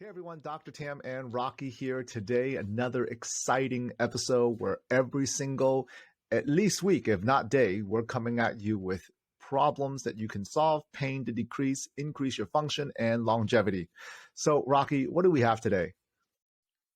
Hey everyone, Dr. Tam and Rocky here today. Another exciting episode where every single, at least week, if not day, we're coming at you with problems that you can solve, pain to decrease, increase your function and longevity. So, Rocky, what do we have today?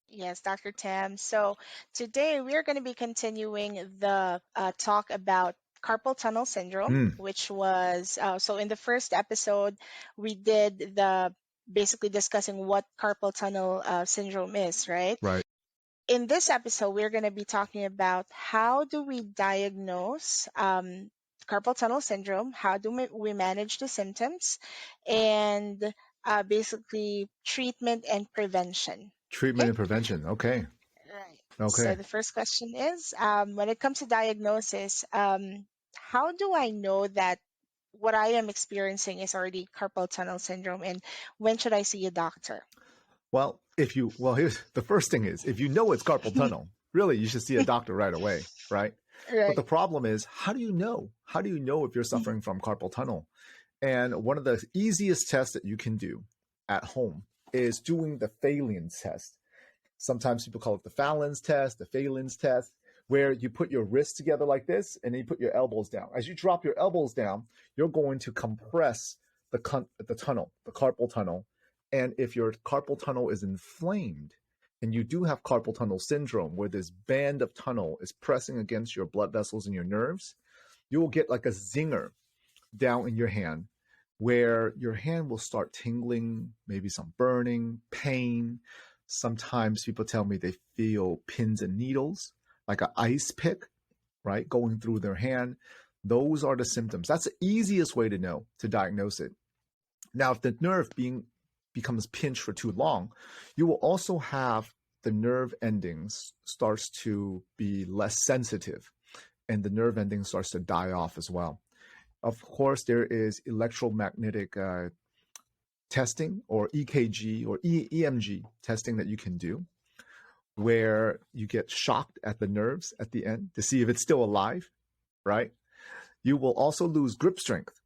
Yes, Dr. Tam. So today we are going to be continuing the talk about carpal tunnel syndrome, Hmm, which was so in the first episode we did the basically discussing what carpal tunnel syndrome is, right? right. In this episode, we're going to be talking about how do we diagnose carpal tunnel syndrome, how do we manage the symptoms, and basically treatment and prevention. Treatment Okay. and prevention. Okay. Right. So Okay. the first question is, when it comes to diagnosis, how do I know that what I am experiencing is already carpal tunnel syndrome, and when should I see a doctor? Here's the first thing is if you know it's carpal tunnel, really, you should see a doctor right away, right? But the Right. problem is, how do you know? How do you know if you're suffering from carpal tunnel? And one of the easiest tests that you can do at home is doing the Phalen's test. Sometimes people call it the Fallon's test, the Phalen's test, where you put your wrists together like this and then you put your elbows down. As you drop your elbows down, you're going to compress the tunnel, the carpal tunnel. And if your carpal tunnel is inflamed, and you do have carpal tunnel syndrome, where this band of tunnel is pressing against your blood vessels and your nerves, you will get like a zinger down in your hand where your hand will start tingling, maybe some burning, pain. Sometimes people tell me they feel pins and needles, like an ice pick, right, going through their hand. Those are the symptoms. That's the easiest way to know, to diagnose it. Now, if the nerve becomes pinched for too long, you will also have the nerve endings starts to be less sensitive and the nerve ending starts to die off as well. Of course, there is electromagnetic testing or EKG or EMG testing that you can do where you get shocked at the nerves at the end to see if it's still alive, right? You will also lose grip strength.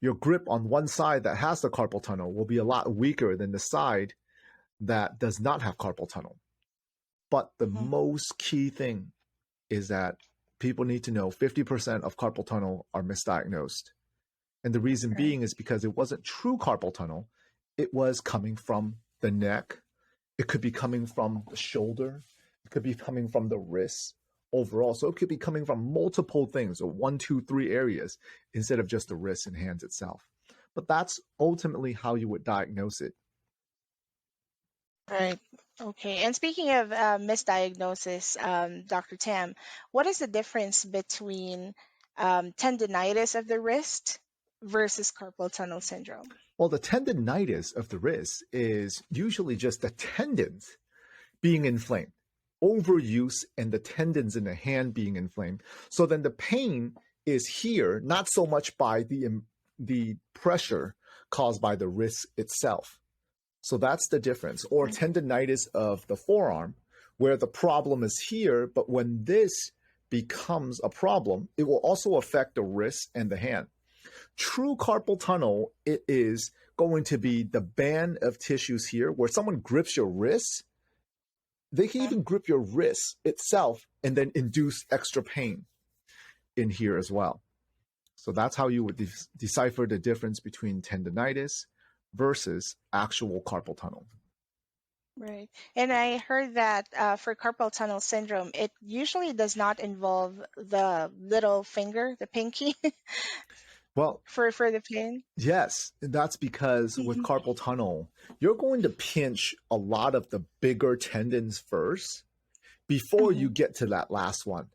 Your grip on one side that has the carpal tunnel will be a lot weaker than the side that does not have carpal tunnel. But the Mhm. most key thing is that people need to know 50% of carpal tunnel are misdiagnosed. And the reason Right. being is because it wasn't true carpal tunnel. It was coming from the neck. It could be coming from the shoulder. It could be coming from the wrist overall. So it could be coming from multiple things or 1, 2, 3 areas instead of just the wrist and hands itself. But that's ultimately how you would diagnose it. Right. Okay. And speaking of misdiagnosis, Dr. Tam, what is the difference between tendonitis of the wrist versus carpal tunnel syndrome? Well, the tendonitis of the wrist is usually just the tendons being inflamed, overuse, and the tendons in the hand being inflamed. So then the pain is here, not so much by the pressure caused by the wrist itself. So that's the difference. Or Mhm. tendonitis of the forearm, where the problem is here, but when this becomes a problem, it will also affect the wrist and the hand. True carpal tunnel, it is going to be the band of tissues here where someone grips your wrist. They can even grip your wrist itself and then induce extra pain in here as well. So that's how you would decipher the difference between tendonitis versus actual carpal tunnel. Right. And I heard that for carpal tunnel syndrome, it usually does not involve the little finger, the pinky, Well, for the pain. yes, that's because with carpal tunnel, you're going to pinch a lot of the bigger tendons first before you Hmm. get to that last one.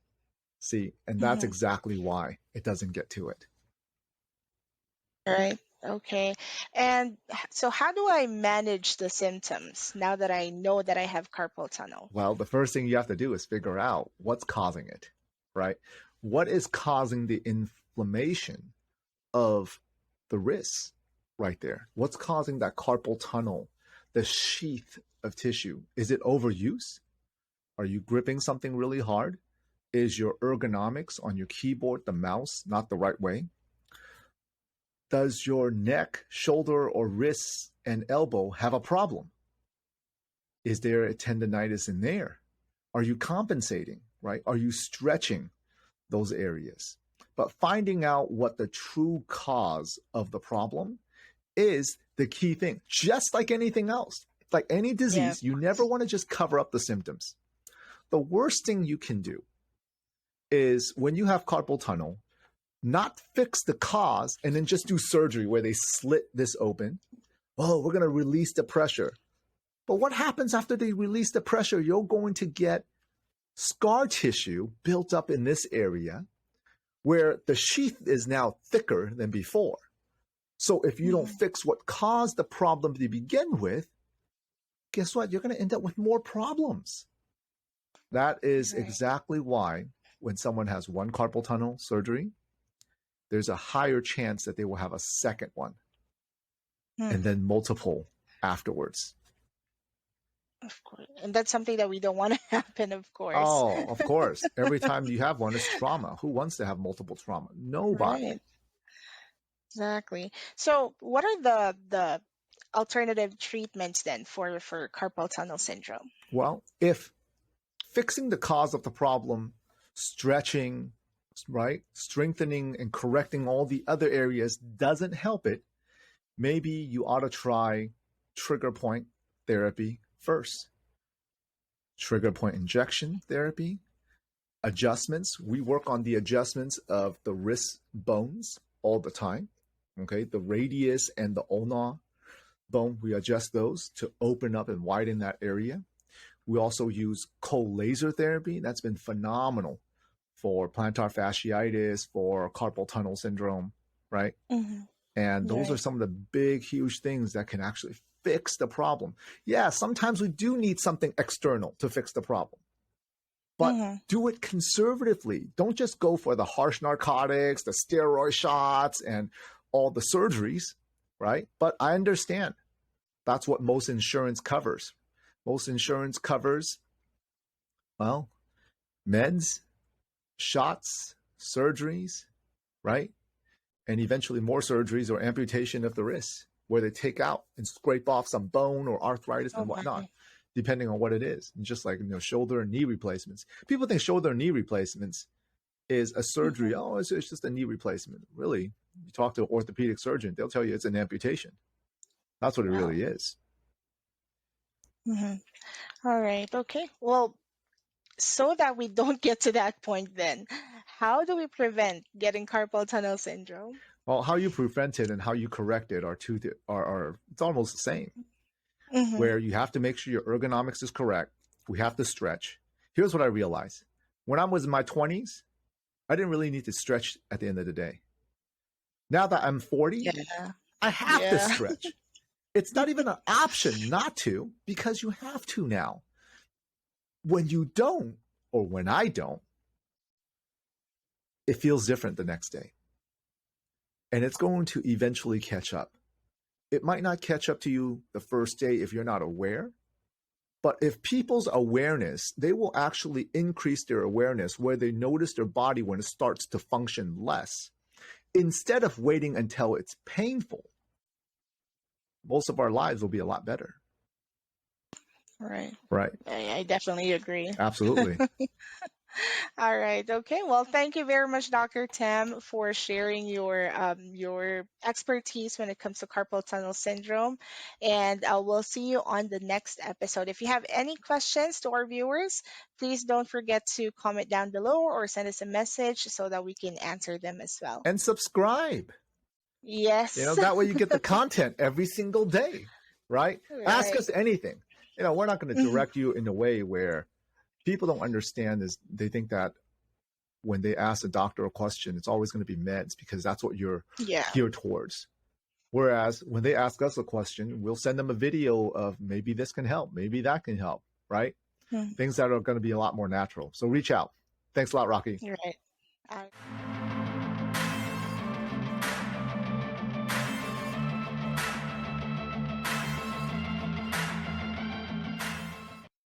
See, and that's Hmm. exactly why it doesn't get to it. Right. Okay. And so how do I manage the symptoms now that I know that I have carpal tunnel? Well, the first thing you have to do is figure out what's causing it, right? What is causing the inflammation of the wrist right there? What's causing that carpal tunnel, the sheath of tissue? Is it overuse? Are you gripping something really hard? Is your ergonomics on your keyboard, the mouse, not the right way? Does your neck, shoulder, or wrist and elbow have a problem? Is there a tendonitis in there? Are you compensating, right? Are you stretching those areas? But finding out what the true cause of the problem is the key thing. Just like anything else, like any Yeah. disease, you never want to just cover up the symptoms. The worst thing you can do is when you have carpal tunnel, not fix the cause and then just do surgery where they slit this open. Oh, we're going to release the pressure. But what happens after they release the pressure? You're going to get scar tissue built up in this area where the sheath is now thicker than before. So if you don't fix what caused the problem to begin with, guess what? You're going to end up with more problems. That is exactly why when someone has one carpal tunnel surgery, there's a higher chance that they will have a second one and then multiple afterwards. Of course. And that's something that we don't want to happen, of course. Oh, of course. Every time you have one, it's trauma. Who wants to have multiple trauma? Nobody. Right. Exactly. So what are the alternative treatments then for carpal tunnel syndrome? Well, if fixing the cause of the problem, stretching, right, strengthening and correcting all the other areas doesn't help it, maybe you ought to try trigger point therapy first. Trigger point injection therapy, adjustments. We work on the adjustments of the wrist bones all the time. Okay, the radius and the ulnar bone, we adjust those to open up and widen that area. We also use cold laser therapy. That's been phenomenal for plantar fasciitis, for carpal tunnel syndrome, right? And those are some of the big, huge things that can actually fix the problem. Yeah, sometimes we do need something external to fix the problem, but do it conservatively. Don't just go for the harsh narcotics, the steroid shots, and all the surgeries, right? But I understand that's what most insurance covers. Most insurance covers, well, meds, shots, surgeries, right? And eventually more surgeries or amputation of the wrist, where they take out and scrape off some bone or arthritis and whatnot, depending on what it is. And just like, shoulder and knee replacements. People think shoulder and knee replacements is a surgery. Oh, it's just a knee replacement. Really, you talk to an orthopedic surgeon, they'll tell you it's an amputation. That's what it really is. All right. Okay. Well, so that we don't get to that point then, how do we prevent getting carpal tunnel syndrome? Well, how you prevent it and how you correct it are it's almost the same. Where you have to make sure your ergonomics is correct. We have to stretch. Here's what I realized. When I was in my 20s, I didn't really need to stretch at the end of the day. Now that I'm 40, I have to stretch. It's not even an option not to, because you have to now. When you don't, or when I don't, it feels different the next day. And it's going to eventually catch up. It might not catch up to you the first day if you're not aware, but if people's awareness, they will actually increase their awareness where they notice their body when it starts to function less, instead of waiting until it's painful. Most of our lives will be a lot better. Right. Right. I definitely agree. Absolutely. All right. Okay. Well, thank you very much, Dr. Tam, for sharing your expertise when it comes to carpal tunnel syndrome. And we'll see you on the next episode. If you have any questions to our viewers, please don't forget to comment down below or send us a message so that we can answer them as well. And subscribe. Yes. That way you get the content every single day, right? Ask us anything. We're not going to direct you in a way where people don't understand. Is they think that when they ask a doctor a question, it's always going to be meds, because that's what you're geared towards. Whereas when they ask us a question, we'll send them a video of maybe this can help, maybe that can help, right? Things that are going to be a lot more natural. So reach out. Thanks a lot, Rocky. Right.